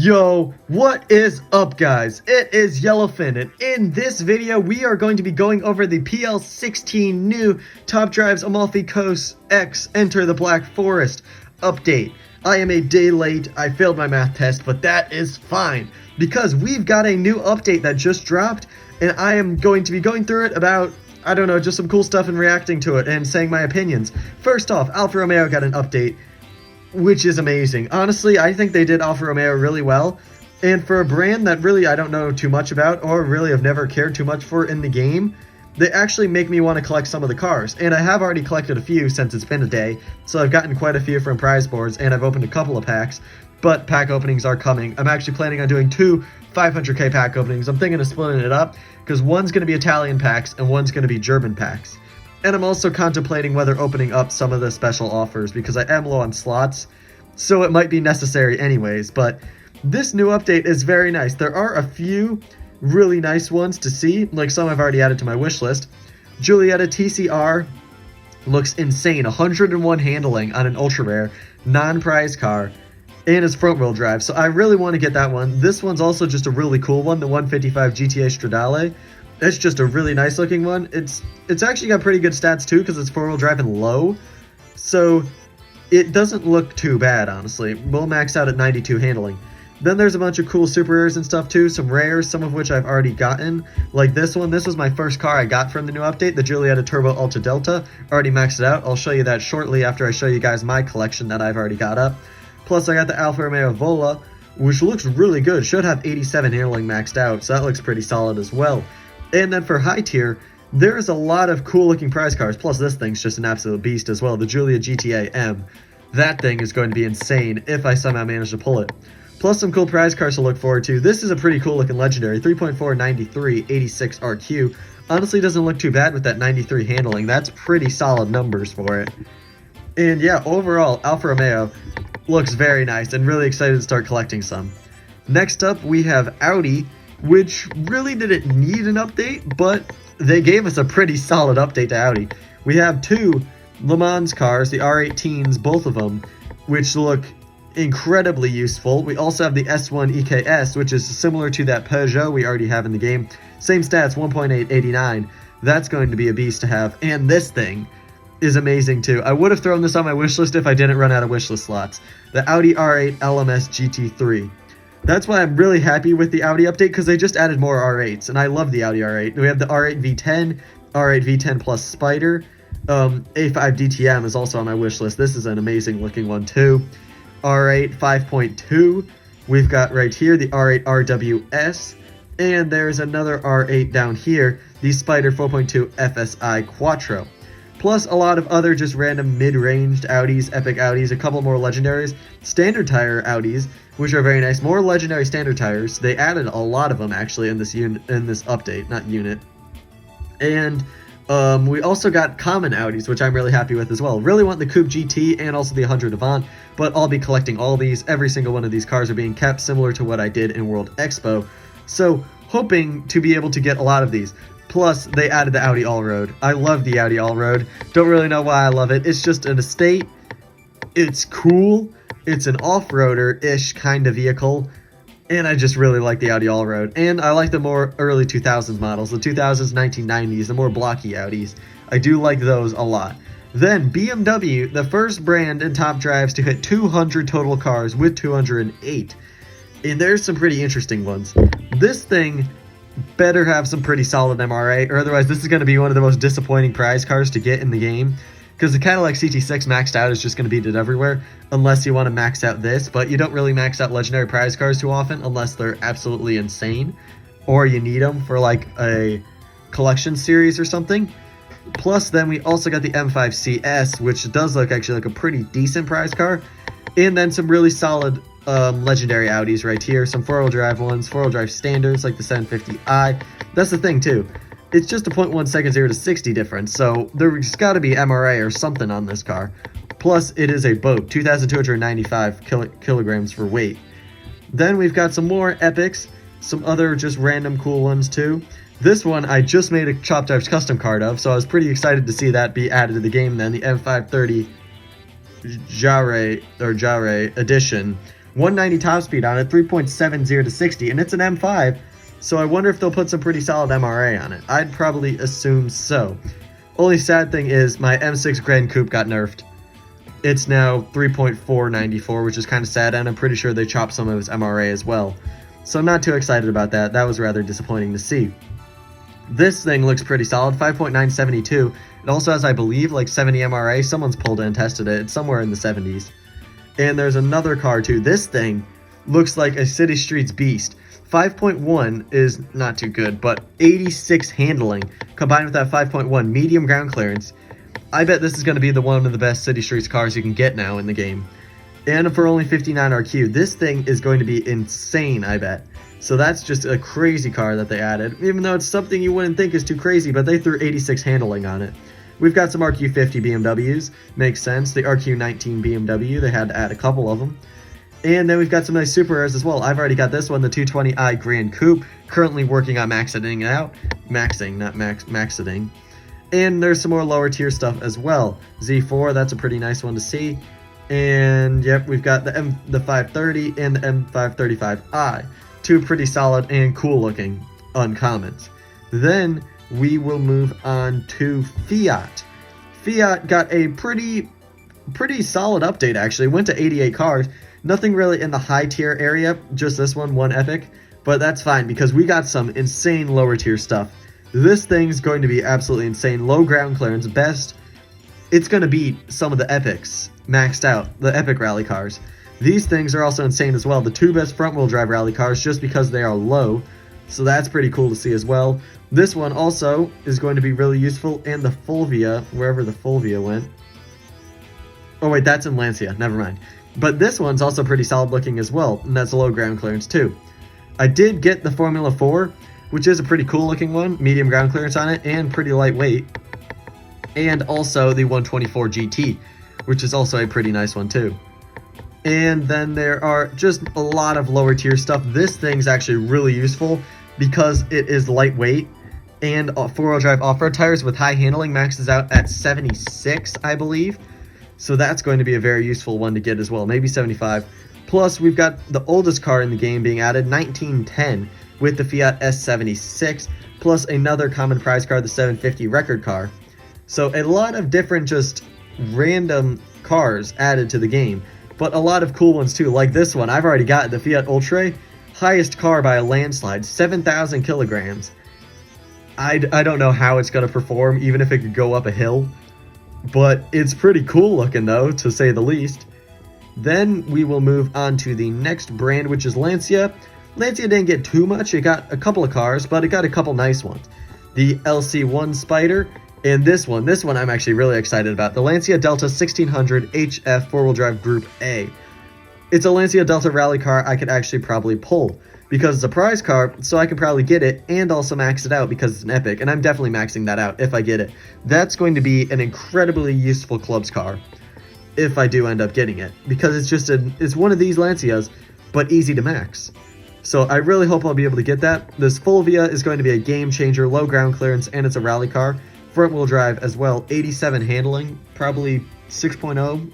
Yo, what is up guys? It is Yellowfin, and in this video we are going to be going over the PL16 new Top Drives Amalfi Coast X Enter the Black Forest update. I am a day late, I failed my math test, but that is fine, because we've got a new update that just dropped, and I am going to be going through it about, I don't know, just some cool stuff and reacting to it and saying my opinions. First off, Alfa Romeo got an update, which is amazing. Honestly, I think they did Alfa Romeo really well, and for a brand that really I don't know too much about, or really have never cared too much for in the game, they actually make me want to collect some of the cars, and I have already collected a few since it's been a day, so I've gotten quite a few from prize boards, and I've opened a couple of packs, but pack openings are coming. I'm actually planning on doing two 500k pack openings. I'm thinking of splitting it up, because one's going to be Italian packs, and one's going to be German packs. And I'm also contemplating whether opening up some of the special offers, because I am low on slots, so it might be necessary anyways. But this new update is very nice. There are a few really nice ones to see, like some I've already added to my wish list. Giulietta TCR looks insane, 101 handling on an ultra rare, non-prize car, and it's front wheel drive, so I really want to get that one. This one's also just a really cool one, the 155 GTA Stradale. It's just a really nice looking one. It's actually got pretty good stats too, because it's four-wheel drive and low, so it doesn't look too bad, honestly. We'll max out at 92 handling. Then there's a bunch of cool super rares and stuff too, some rares, some of which I've already gotten, like this one. This was my first car I got from the new update, the Giulietta Turbo Ultra Delta. Already maxed it out. I'll show you that shortly after I show you guys my collection that I've already got up. Plus I got the Alfa Romeo Vola, which looks really good. Should have 87 handling maxed out, so that looks pretty solid as well. And then for high tier, there's a lot of cool looking prize cars, plus this thing's just an absolute beast as well, the Giulia GTA M. That thing is going to be insane if I somehow manage to pull it. Plus some cool prize cars to look forward to. This is a pretty cool looking legendary, 3.4 93 86 RQ. Honestly doesn't look too bad with that 93 handling. That's pretty solid numbers for it. And yeah, overall, Alfa Romeo looks very nice, and really excited to start collecting some. Next up, we have Audi, which really didn't need an update, but they gave us a pretty solid update to Audi. We have two Le Mans cars, the R18s, both of them, which look incredibly useful. We also have the S1 EKS, which is similar to that Peugeot we already have in the game. Same stats, 1.889. That's going to be a beast to have. And this thing is amazing too. I would have thrown this on my wish list if I didn't run out of wish list slots. The Audi R8 LMS GT3. That's why I'm really happy with the Audi update, because they just added more R8s, and I love the Audi R8. We have the R8 V10, R8 V10 Plus Spider. A5 DTM is also on my wish list. This is an amazing looking one too. R8 5.2. We've got right here the R8 RWS, and there's another R8 down here, the Spider 4.2 FSI Quattro. Plus a lot of other just random mid-ranged Audis, epic Audis, a couple more legendaries, standard tire Audis, which are very nice. More legendary standard tires. They added a lot of them actually in this update, not unit. And we also got common Audis, which I'm really happy with as well. Really want the Coupe GT and also the 100 Avant, but I'll be collecting all these. Every single one of these cars are being kept, similar to what I did in World Expo. So hoping to be able to get a lot of these. Plus, they added the Audi Allroad. I love the Audi Allroad. Don't really know why I love it. It's just an estate. It's cool. It's an off-roader-ish kind of vehicle. And I just really like the Audi Allroad. And I like the more early 2000s models. The 2000s, 1990s, the more blocky Audis. I do like those a lot. Then, BMW, the first brand in Top Drives to hit 200 total cars with 208. And there's some pretty interesting ones. This thing better have some pretty solid MRA, or otherwise this is going to be one of the most disappointing prize cars to get in the game, because the Cadillac CT6 maxed out is just going to beat it everywhere, unless you want to max out this, but you don't really max out legendary prize cars too often, unless they're absolutely insane, or you need them for like a collection series or something. Plus then we also got the M5 CS, which does look actually like a pretty decent prize car, and then some really solid legendary Audis right here, some four-wheel drive ones, four-wheel drive standards like the 750i. That's the thing too, it's just a 0.1 second 0 to 60 difference, so there's got to be MRA or something on this car. Plus it is a boat, 2,295 kilograms for weight. Then we've got some more epics, some other just random cool ones too. This one I just made a Chop Drives custom card of, so I was pretty excited to see that be added to the game then, the M530 Jarre edition, 190 top speed on it, 3.70 to 60, and it's an M5, so I wonder if they'll put some pretty solid MRA on it. I'd probably assume so. Only sad thing is my M6 Grand Coupe got nerfed. It's now 3.494, which is kind of sad, and I'm pretty sure they chopped some of its MRA as well. So I'm not too excited about that. That was rather disappointing to see. This thing looks pretty solid, 5.972. It also has, I believe, like 70 MRA. Someone's pulled it and tested it. It's somewhere in the 70s. And there's another car too. This thing looks like a City Streets beast. 5.1 is not too good, but 86 handling combined with that 5.1 medium ground clearance. I bet this is going to be one of the best City Streets cars you can get now in the game. And for only 59 RQ, this thing is going to be insane, I bet. So that's just a crazy car that they added, even though it's something you wouldn't think is too crazy, but they threw 86 handling on it. We've got some RQ50 BMWs, makes sense. The RQ19 BMW, they had to add a couple of them. And then we've got some nice super rares as well. I've already got this one, the 220i Grand Coupe, currently working on maxing it out. Maxing, not maxing. And there's some more lower tier stuff as well. Z4, that's a pretty nice one to see. And yep, we've got the 530 and the M535i. Two pretty solid and cool looking uncommons. Then we will move on to Fiat. Fiat got a pretty solid update actually. Went to 88 cars. Nothing really in the high tier area, just this one epic. But that's fine because we got some insane lower tier stuff. This thing's going to be absolutely insane. Low ground clearance, best. It's going to beat some of the epics maxed out, the epic rally cars. These things are also insane as well. The two best front wheel drive rally cars just because they are low. So that's pretty cool to see as well. This one also is going to be really useful, and the Fulvia, wherever the Fulvia went. Oh wait, that's in Lancia, never mind. But this one's also pretty solid looking as well, and that's low ground clearance too. I did get the Formula 4, which is a pretty cool looking one, medium ground clearance on it, and pretty lightweight. And also the 124 GT, which is also a pretty nice one too. And then there are just a lot of lower tier stuff. This thing's actually really useful because it is lightweight, and four-wheel drive off-road tires with high handling maxes out at 76, I believe. So that's going to be a very useful one to get as well, maybe 75. Plus, we've got the oldest car in the game being added, 1910, with the Fiat S76, plus another common prize car, the 750 record car. So a lot of different just random cars added to the game, but a lot of cool ones too, like this one. I've already got the Fiat Ultra, highest car by a landslide, 7,000 kilograms. I don't know how it's going to perform, even if it could go up a hill, but it's pretty cool looking though, to say the least. Then we will move on to the next brand, which is Lancia. Lancia didn't get too much. It got a couple of cars, but it got a couple nice ones. The LC1 Spider, and this one I'm actually really excited about. The Lancia Delta 1600 HF four-wheel drive Group A. It's a Lancia Delta rally car I could actually probably pull because it's a prize car, so I could probably get it and also max it out because it's an epic, and I'm definitely maxing that out if I get it. That's going to be an incredibly useful clubs car if I do end up getting it, because it's one of these Lancias, but easy to max. So I really hope I'll be able to get that. This Fulvia is going to be a game changer, low ground clearance, and it's a rally car. Front wheel drive as well, 87 handling, probably 6.0,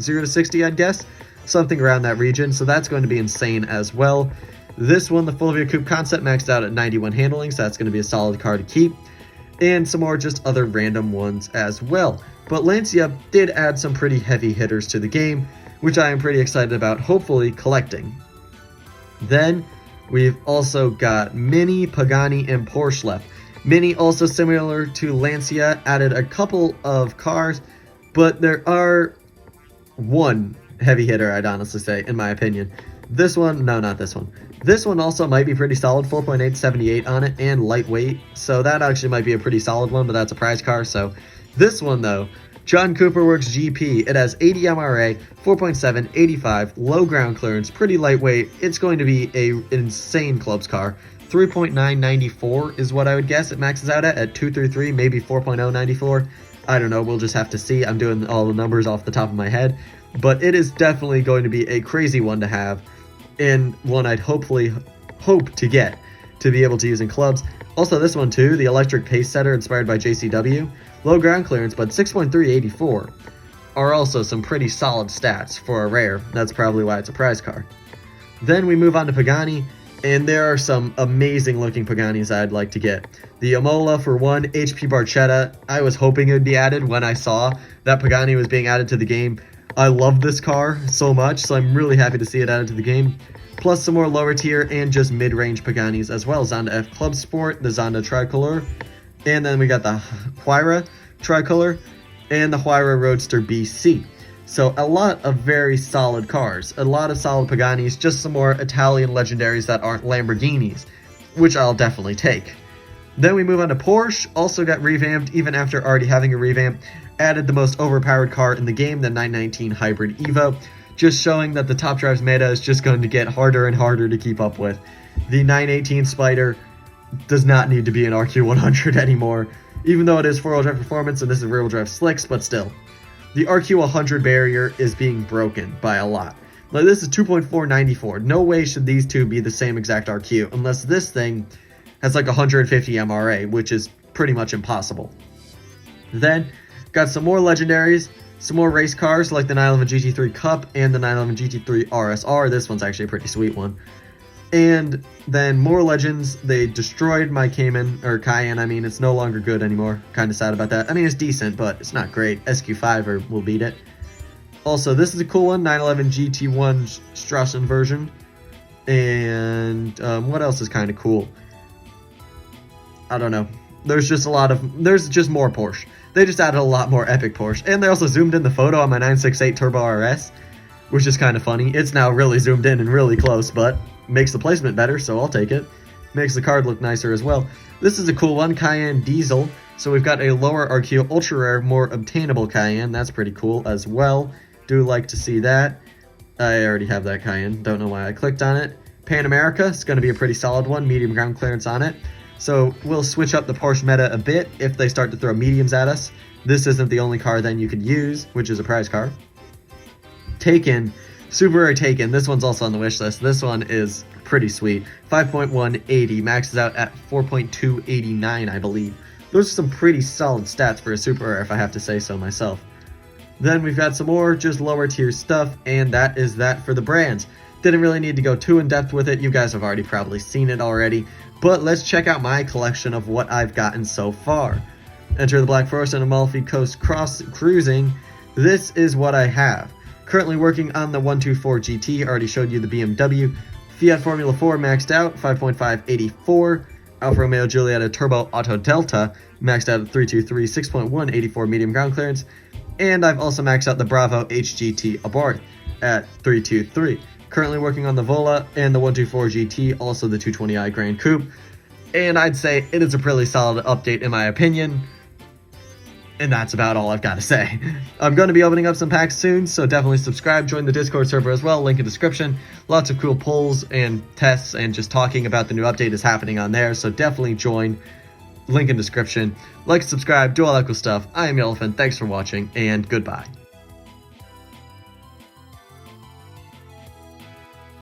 0 to 60 I'd guess, something around that region, so that's going to be insane as well. This one, the Fulvia Coupe Concept, maxed out at 91 handling, so that's going to be a solid car to keep. And some more just other random ones as well. But Lancia did add some pretty heavy hitters to the game, which I am pretty excited about, hopefully collecting. Then we've also got Mini, Pagani, and Porsche left. Mini, also similar to Lancia, added a couple of cars, but there are one heavy hitter, I'd honestly say, in my opinion. This one, no, not this one. This one also might be pretty solid, 4.878 on it, and lightweight, so that actually might be a pretty solid one, but that's a prize car. So this one, though, John Cooper Works GP, it has 80 MRA, 4.7, 85, low ground clearance, pretty lightweight. It's going to be an insane clubs car. 3.994 is what I would guess it maxes out at 233, maybe 4.094. I don't know, we'll just have to see. I'm doing all the numbers off the top of my head, but it is definitely going to be a crazy one to have, and one I'd hopefully hope to get to be able to use in clubs. Also this one too, the electric pace setter inspired by JCW. Low ground clearance, but 6.384. are also some pretty solid stats for a rare. That's probably why it's a prize car. Then we move on to Pagani, and there are some amazing looking Paganis I'd like to get. The Imola for one, HP Barchetta. I was hoping it would be added when I saw that Pagani was being added to the game. I love this car so much, so I'm really happy to see it added to the game. Plus some more lower tier and just mid-range Paganis as well. Zonda F Club Sport, the Zonda Tricolor, and then we got the Huayra Tricolor, and the Huayra Roadster BC. So a lot of very solid cars, a lot of solid Paganis, just some more Italian legendaries that aren't Lamborghinis, which I'll definitely take. Then we move on to Porsche, also got revamped even after already having a revamp, added the most overpowered car in the game, the 919 Hybrid Evo, just showing that the Top Drives meta is just going to get harder and harder to keep up with. The 918 Spider does not need to be an RQ100 anymore, even though it is 4-wheel drive performance and this is rear-wheel drive slicks, but still. The RQ100 barrier is being broken by a lot. Like, this is 2.494. No way should these two be the same exact RQ, unless this thing has like 150 MRA, which is pretty much impossible. Then, got some more legendaries, some more race cars like the 911 GT3 Cup and the 911 GT3 RSR. This one's actually a pretty sweet one. And then more legends. They destroyed my Cayman, I mean, it's no longer good anymore. Kind of sad about that. I mean, it's decent, but it's not great. SQ5 will beat it. Also, this is a cool one, 911 GT1 Strassen version. And what else is kind of cool? I don't know. There's just more Porsche. They just added a lot more epic Porsche. And they also zoomed in the photo on my 968 Turbo RS, which is kind of funny. It's now really zoomed in and really close, but makes the placement better, so I'll take it. Makes the card look nicer as well. This is a cool one, Cayenne Diesel. So we've got a lower RQ, ultra rare, more obtainable Cayenne. That's pretty cool as well. Do like to see that. I already have that Cayenne. Don't know why I clicked on it. Pan America, it's going to be a pretty solid one. Medium ground clearance on it. So we'll switch up the Porsche meta a bit if they start to throw mediums at us. This isn't the only car then you could use, which is a prize car. Taken. Super rare Taken. This one's also on the wish list. This one is pretty sweet. 5.180, maxes out at 4.289, I believe. Those are some pretty solid stats for a super rare, if I have to say so myself. Then we've got some more just lower tier stuff, and that is that for the brands. Didn't really need to go too in depth with it. You guys have already probably seen it already. But let's check out my collection of what I've gotten so far. Enter the Black Forest and Amalfi Coast Cruising. This is what I have. Currently working on the 124 GT, already showed you the BMW. Fiat Formula 4 maxed out, 5.584. Alfa Romeo Giulietta Turbo Auto Delta, maxed out at 323, 6.184 medium ground clearance. And I've also maxed out the Bravo HGT Abarth at 323. Currently working on the Vola and the 124 GT, also the 220i Grand Coupe. And I'd say it is a pretty solid update in my opinion. And that's about all I've got to say. I'm going to be opening up some packs soon, so definitely subscribe, join the Discord server as well, link in description. Lots of cool polls and tests and just talking about the new update is happening on there, so definitely join, link in description. Like, subscribe, do all that cool stuff. I am Elephant, thanks for watching, and goodbye.